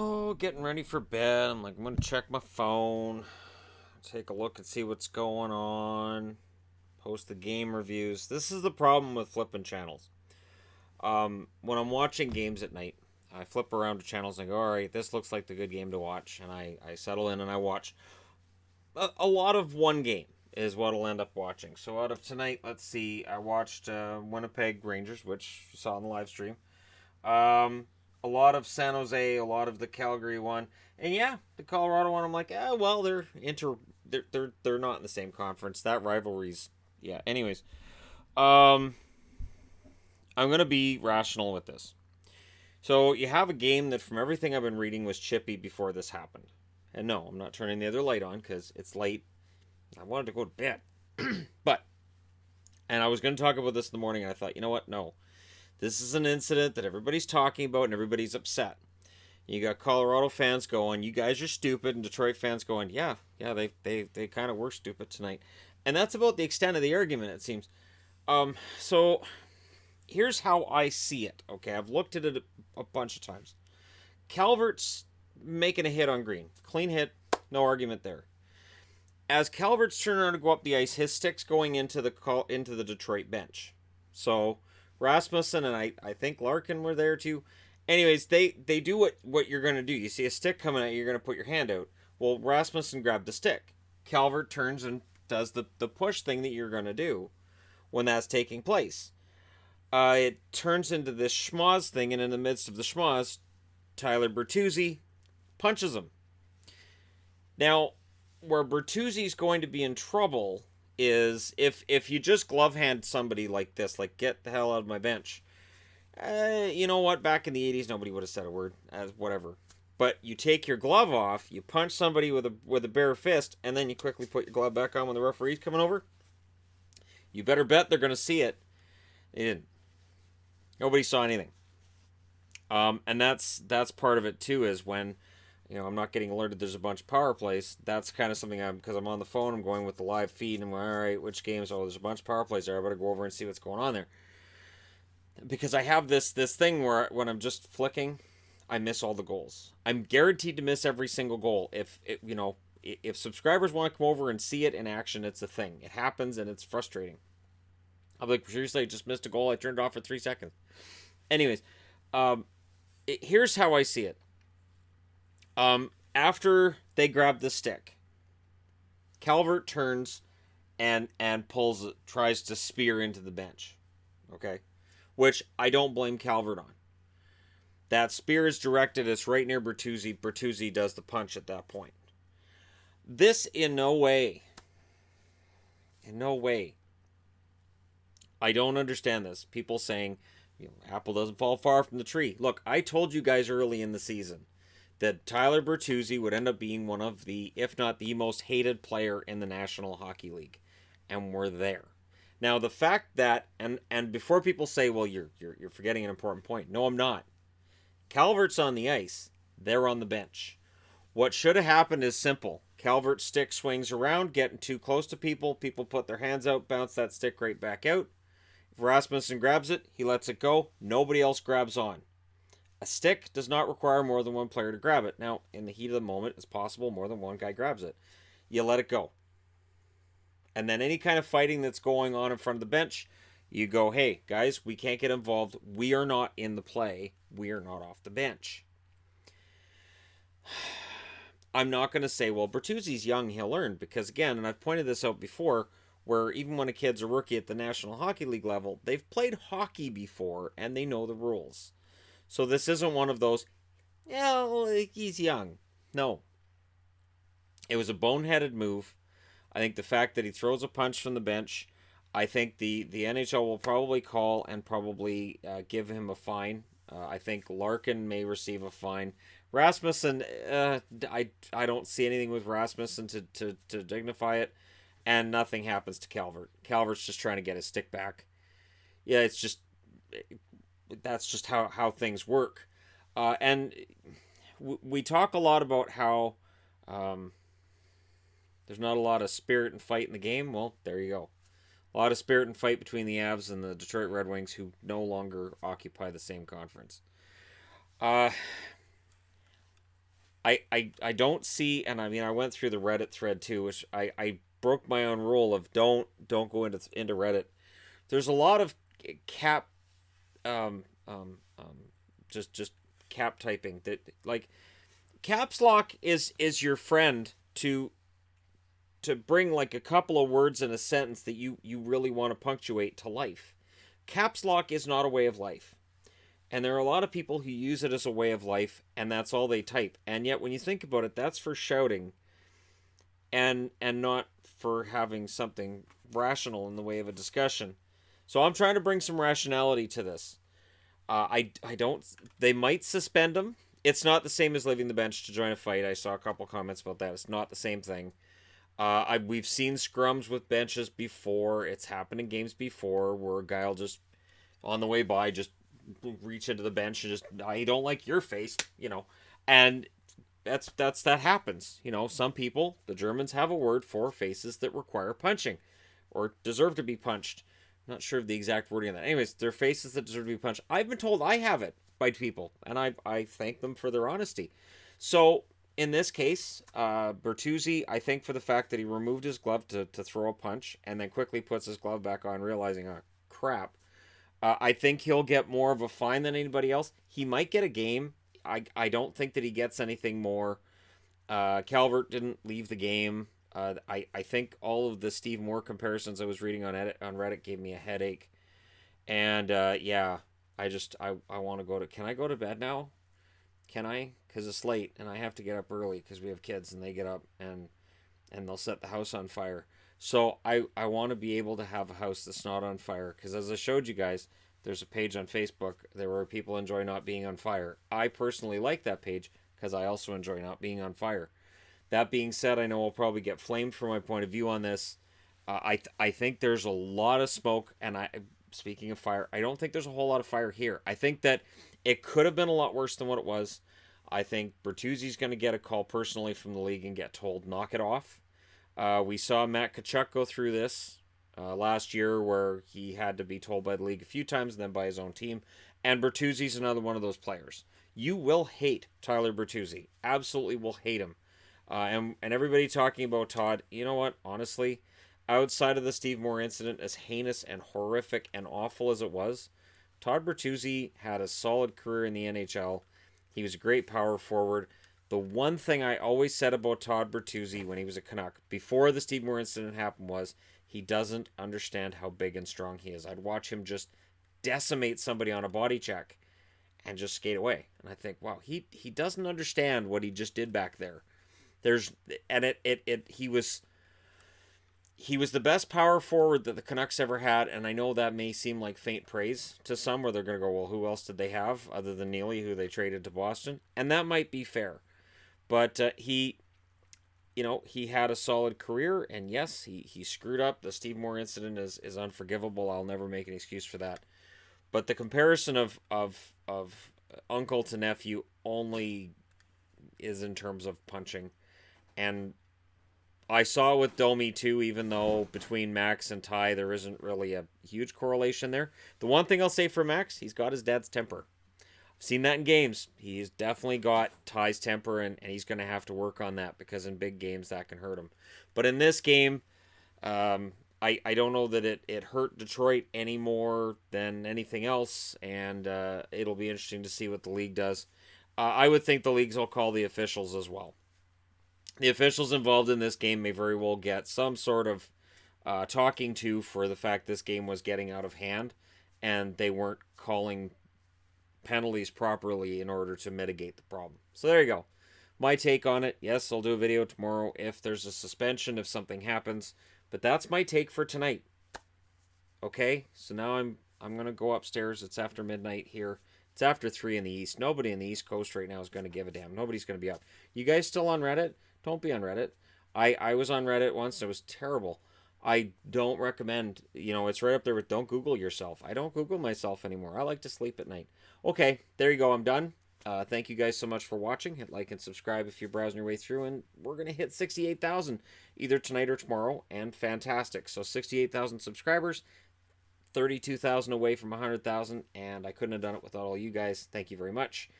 Oh, getting ready for bed. I'm like, I'm gonna check my phone, take a look and see what's going on, post the game reviews. This is the problem with flipping channels. When I'm watching games at night, I flip around to channels and go, all right, this looks like the good game to watch, and I settle in and I watch a lot of one game is what I'll end up watching. So out of tonight, let's see, I watched Winnipeg Rangers, which you saw on the live stream. A lot of San Jose, a lot of the Calgary one, and yeah, the Colorado one. I'm like, well, they're not in the same conference. That rivalry's yeah. Anyways, um, I'm gonna be rational with this. So you have a game that, from everything I've been reading, was chippy before this happened. And no, I'm not turning the other light on because it's late. I wanted to go to bed, but and I was going to talk about this in the morning, and I thought, you know what? No, this is an incident that everybody's talking about and everybody's upset. You got Colorado fans going, you guys are stupid, and Detroit fans going, yeah, they kind of were stupid tonight. And that's about the extent of the argument, it seems. So here's how I see it, okay? I've looked at it a bunch of times. Calvert's making a hit on Green. Clean hit, no argument there. As Calvert's turning around to go up the ice, his stick's going into the Detroit bench. So Rasmussen and I think Larkin were there too. Anyways, they do what you're going to do. You see a stick coming at you, you're going to put your hand out. Well, Rasmussen grabbed the stick. Calvert turns and does the push thing that you're going to do when that's taking place. It turns into this schmoz thing, and in the midst of the schmoz, Tyler Bertuzzi punches him. Now, where Bertuzzi's going to be in trouble is if you just glove hand somebody like this, like, get the hell out of my bench. You know what? Back in the 80s, nobody would have said a word, as whatever. But you take your glove off, you punch somebody with a bare fist, and then you quickly put your glove back on when the referee's coming over. You better bet they're going to see it. They didn't. Nobody saw anything. And that's part of it too. Is when, I'm not getting alerted there's a bunch of power plays. That's kind of something because I'm on the phone. I'm going with the live feed, and I'm going, all right, which games? Oh, there's a bunch of power plays there. I better go over and see what's going on there. Because I have this thing where when I'm just flicking, I miss all the goals. I'm guaranteed to miss every single goal. If subscribers want to come over and see it in action, it's a thing. It happens, and it's frustrating. I'm like, seriously, I just missed a goal. I turned it off for 3 seconds. Anyways, here's how I see it. After they grab the stick, Calvert turns and pulls it, tries to spear into the bench. Okay? Which I don't blame Calvert on. That spear is directed, it's right near Bertuzzi. Bertuzzi does the punch at that point. This in no way, I don't understand this. People saying, apple doesn't fall far from the tree. Look, I told you guys early in the season that Tyler Bertuzzi would end up being one of the, if not the most hated player in the National Hockey League. And we're there. Now, the fact that, and before people say, well, you're forgetting an important point. No, I'm not. Calvert's on the ice. They're on the bench. What should have happened is simple. Calvert's stick swings around, getting too close to people. People put their hands out, bounce that stick right back out. If Rasmussen grabs it, he lets it go. Nobody else grabs on. A stick does not require more than one player to grab it. Now, in the heat of the moment, it's possible more than one guy grabs it. You let it go. And then any kind of fighting that's going on in front of the bench, you go, hey, guys, we can't get involved. We are not in the play. We are not off the bench. I'm not going to say, well, Bertuzzi's young, he'll learn. Because, again, and I've pointed this out before, where even when a kid's a rookie at the National Hockey League level, they've played hockey before, and they know the rules. So this isn't one of those, well, he's young. No. It was a boneheaded move. I think the fact that he throws a punch from the bench, I think the NHL will probably call and probably give him a fine. I think Larkin may receive a fine. Rasmussen, I don't see anything with Rasmussen to dignify it, and nothing happens to Calvert. Calvert's just trying to get his stick back. Yeah, it's just, that's just how things work. And we talk a lot about how there's not a lot of spirit and fight in the game. Well, there you go. A lot of spirit and fight between the Avs and the Detroit Red Wings, who no longer occupy the same conference. I don't see, and I mean, I went through the Reddit thread too, which I broke my own rule of don't go into Reddit. There's a lot of cap um just cap typing that, like, caps lock is your friend to bring like a couple of words in a sentence that you really want to punctuate to life. Caps lock is not a way of life. And there are a lot of people who use it as a way of life, and that's all they type. And yet when you think about it, that's for shouting and not for having something rational in the way of a discussion. So I'm trying to bring some rationality to this. I don't. They might suspend him. It's not the same as leaving the bench to join a fight. I saw a couple comments about that. It's not the same thing. We've seen scrums with benches before. It's happened in games before where a guy will just on the way by just reach into the bench and just, I don't like your face, and that happens. Some people, the Germans have a word for faces that require punching or deserve to be punched. Not sure of the exact wording of that. Anyways, they're faces that deserve to be punched. I've been told I have it by people, and I thank them for their honesty. So in this case, Bertuzzi, I think for the fact that he removed his glove to throw a punch and then quickly puts his glove back on, realizing, oh, crap. I think he'll get more of a fine than anybody else. He might get a game. I don't think that he gets anything more. Calvert didn't leave the game. I think all of the Steve Moore comparisons I was reading on Reddit gave me a headache. And yeah, I want to go to. Can I go to bed now? Can I? Because it's late and I have to get up early because we have kids and they get up and they'll set the house on fire. So I want to be able to have a house that's not on fire, because as I showed you guys, there's a page on Facebook there where people enjoy not being on fire. I personally like that page because I also enjoy not being on fire. That being said, I know I'll probably get flamed for my point of view on this. I think there's a lot of smoke, and speaking of fire, I don't think there's a whole lot of fire here. I think that it could have been a lot worse than what it was. I think Bertuzzi's going to get a call personally from the league and get told, knock it off. We saw Matt Tkachuk go through this last year, where he had to be told by the league a few times and then by his own team. And Bertuzzi's another one of those players. You will hate Tyler Bertuzzi. Absolutely will hate him. And everybody talking about Todd, you know what? Honestly, outside of the Steve Moore incident, as heinous and horrific and awful as it was, Todd Bertuzzi had a solid career in the NHL. He was a great power forward. The one thing I always said about Todd Bertuzzi when he was a Canuck, before the Steve Moore incident happened, was he doesn't understand how big and strong he is. I'd watch him just decimate somebody on a body check and just skate away. And I think, wow, he doesn't understand what he just did back there. He was the best power forward that the Canucks ever had, and I know that may seem like faint praise to some, where they're going to go, well, who else did they have other than Neely, who they traded to Boston? And that might be fair. But he had a solid career, and yes, he screwed up. The Steve Moore incident is unforgivable. I'll never make an excuse for that. But the comparison of uncle to nephew only is in terms of punching. And I saw with Domi too, even though between Max and Ty there isn't really a huge correlation there. The one thing I'll say for Max, he's got his dad's temper. I've seen that in games. He's definitely got Ty's temper, and he's going to have to work on that, because in big games that can hurt him. But in this game, I don't know that it hurt Detroit any more than anything else, and it'll be interesting to see what the league does. I would think the leagues will call the officials as well. The officials involved in this game may very well get some sort of talking to for the fact this game was getting out of hand, and they weren't calling penalties properly in order to mitigate the problem. So there you go. My take on it. Yes, I'll do a video tomorrow if there's a suspension, if something happens. But that's my take for tonight. Okay? So now I'm going to go upstairs. It's after midnight here. It's after 3 in the East. Nobody in the East Coast right now is going to give a damn. Nobody's going to be up. You guys still on Reddit? Don't be on Reddit. I was on Reddit once. It was terrible. I don't recommend, it's right up there with don't Google yourself. I don't Google myself anymore. I like to sleep at night. Okay, there you go. I'm done. Thank you guys so much for watching. Hit like and subscribe if you're browsing your way through, and we're going to hit 68,000 either tonight or tomorrow, and fantastic. So 68,000 subscribers, 32,000 away from 100,000, and I couldn't have done it without all you guys. Thank you very much.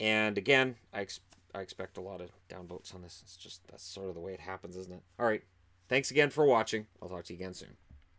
And again, I expect a lot of downvotes on this. It's just, that's sort of the way it happens, isn't it? All right. Thanks again for watching. I'll talk to you again soon.